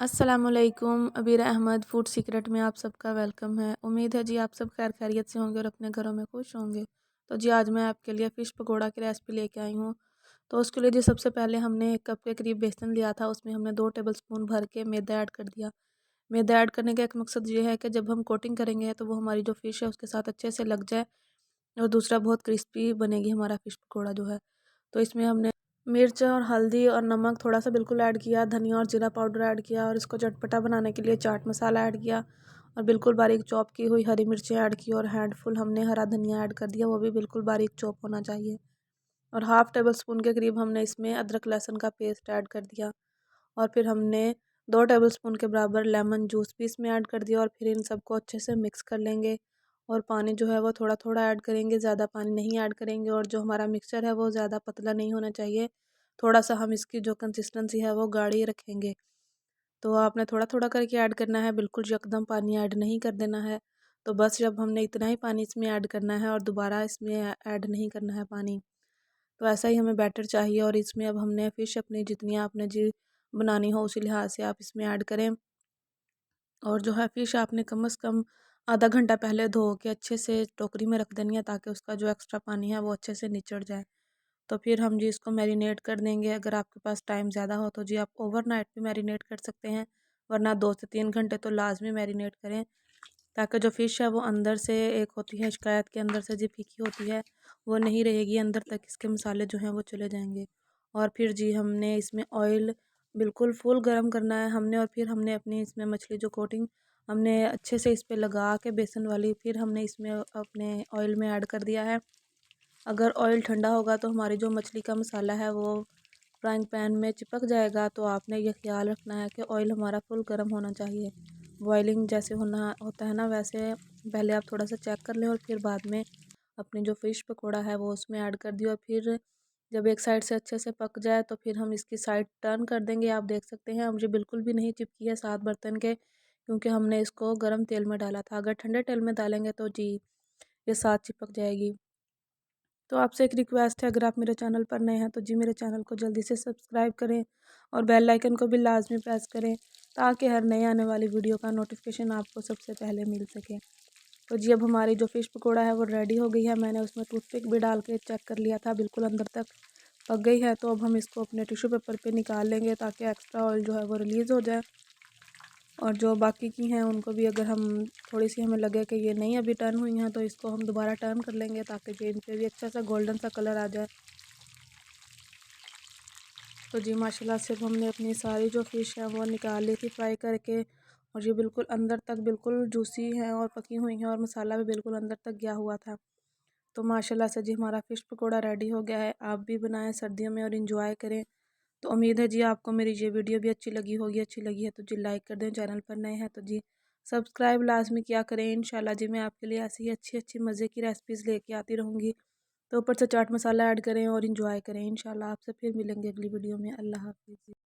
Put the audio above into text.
अस्सलामुअलैकुम। अबीर Ahmad food secret में आप सबका वेलकम है। उम्मीद है जी आप सब खैर खैरियत से होंगे और अपने घरों में खुश होंगे। तो जी आज मैं आपके लिए फ़िश पकोड़ा की रेसिपी लेके आई हूँ। तो उसके लिए जी सबसे पहले हमने 1 कप के करीब बेसन लिया था, उसमें हमने 2 टेबलस्पून भर के मैदा ऐड कर दिया। मैदा ऐड करने का एक मकसद ये है कि जब हम कोटिंग करेंगे तो वो हमारी जो फ़िश है उसके साथ अच्छे से लग जाए, और दूसरा बहुत क्रिस्पी बनेगी हमारा फ़िश पकोड़ा जो है। तो इसमें हमने मिर्च और हल्दी और नमक थोड़ा सा बिल्कुल ऐड किया, धनिया और जीरा पाउडर ऐड किया, और इसको चटपटा बनाने के लिए चाट मसाला ऐड किया, और बिल्कुल बारीक चॉप की हुई हरी मिर्चें ऐड की, और हैंडफुल हमने हरा धनिया ऐड कर दिया, वो भी बिल्कुल बारीक चॉप होना चाहिए। और हाफ़ टेबल स्पून के करीब हमने इसमें अदरक लहसुन का पेस्ट ऐड कर दिया, और फिर हमने 2 टेबल स्पून के बराबर लेमन जूस भी इसमें ऐड कर दिया, और फिर इन सबको अच्छे से मिक्स कर लेंगे। और पानी जो है वो थोड़ा थोड़ा ऐड करेंगे, ज़्यादा पानी नहीं ऐड करेंगे, और जो हमारा मिक्सचर है वो ज़्यादा पतला नहीं होना चाहिए, थोड़ा सा हम इसकी जो कंसिस्टेंसी है वो गाढ़ी रखेंगे। तो आपने थोड़ा थोड़ा करके ऐड करना है, बिल्कुल यकदम पानी ऐड नहीं कर देना है। तो बस जब हमने इतना ही पानी इसमें ऐड करना है और दोबारा इसमें ऐड नहीं करना है पानी। तो ऐसा ही हमें बैटर चाहिए, और इसमें अब हमने फ़िश अपनी जितनी आपने जी बनानी हो उसी लिहाज से आप इसमें ऐड करें। और जो है फ़िश आपने कम से कम आधा घंटा पहले धो के अच्छे से टोकरी में रख देनी है, ताकि उसका जो एक्स्ट्रा पानी है वो अच्छे से निचड़ जाए। तो फिर हम जी इसको मैरिनेट कर देंगे। अगर आपके पास टाइम ज़्यादा हो तो जी आप ओवरनाइट भी मैरिनेट कर सकते हैं, वरना 2 से 3 घंटे तो लाज़मी मैरिनेट करें, ताकि जो फ़िश है वो अंदर से, एक होती है शिकायत के अंदर से जी फीकी होती है, वो नहीं रहेगी, अंदर तक इसके मसाले जो हैं वो चले जाएंगे। और फिर जी हमने इसमें ऑयल बिल्कुल फुल गरम करना है हमने, और फिर हमने अपनी इसमें मछली जो कोटिंग हमने अच्छे से इस पे लगा के बेसन वाली, फिर हमने इसमें अपने ऑयल में ऐड कर दिया है। अगर ऑयल ठंडा होगा तो हमारी जो मछली का मसाला है वो फ्राइंग पैन में चिपक जाएगा। तो आपने ये ख्याल रखना है कि ऑयल हमारा फुल गर्म होना चाहिए। बॉइलिंग जैसे होना होता है ना, वैसे पहले आप थोड़ा सा चेक कर लें, और फिर बाद में अपनी जो फ़िश पकोड़ा है वो उसमें ऐड कर दिया। और फिर जब एक साइड से अच्छे से पक जाए तो फिर हम इसकी साइड टर्न कर देंगे। आप देख सकते हैं मुझे बिल्कुल भी नहीं चिपकी है साथ बर्तन के, क्योंकि हमने इसको गर्म तेल में डाला था। अगर ठंडे तेल में डालेंगे तो जी ये साथ चिपक जाएगी। तो आपसे एक रिक्वेस्ट है, अगर आप मेरे चैनल पर नए हैं तो जी मेरे चैनल को जल्दी से सब्सक्राइब करें, और बेल आइकन को भी लाजमी प्रेस करें, ताकि हर नई आने वाली वीडियो का नोटिफिकेशन आपको सबसे पहले मिल सके। तो जी अब हमारी जो फ़िश पकोड़ा है वो रेडी हो गई है। मैंने उसमें टूथपिक भी डाल के चेक कर लिया था, बिल्कुल अंदर तक पक गई है। तो अब हम इसको अपने टिश्यू पेपर पे निकाल लेंगे, ताकि एक्स्ट्रा ऑयल जो है वो रिलीज़ हो जाए। और जो बाकी की हैं उनको भी, अगर हम थोड़ी सी हमें लगे कि ये नहीं अभी टर्न हुई हैं, तो इसको हम दोबारा टर्न कर लेंगे, ताकि जो इन पे भी अच्छा सा गोल्डन सा कलर आ जाए। तो जी माशाल्लाह से अब हमने अपनी सारी जो फ़िश है वो निकाल ली थी फ्राई करके, और ये बिल्कुल अंदर तक बिल्कुल जूसी हैं और पकी हुई हैं, और मसाला भी बिल्कुल अंदर तक गया हुआ था। तो माशाल्लाह से जी हमारा फ़िश पकोड़ा रेडी हो गया है। आप भी बनाएं सर्दियों में और इंजॉय करें। तो उम्मीद है जी आपको मेरी ये वीडियो भी अच्छी लगी होगी। अच्छी लगी है तो जी लाइक कर दें, चैनल पर नए हैं तो जी सब्सक्राइब लाजमी किया करें। इंशाल्लाह जी मैं आपके लिए ऐसी ही अच्छी अच्छी मज़े की रेसिपीज़ लेके आती रहूँगी। तो ऊपर से चाट मसाला ऐड करें और इंजॉय करें। इंशाल्लाह आपसे फिर मिलेंगे अगली वीडियो में। अल्लाह हाफ़िज़।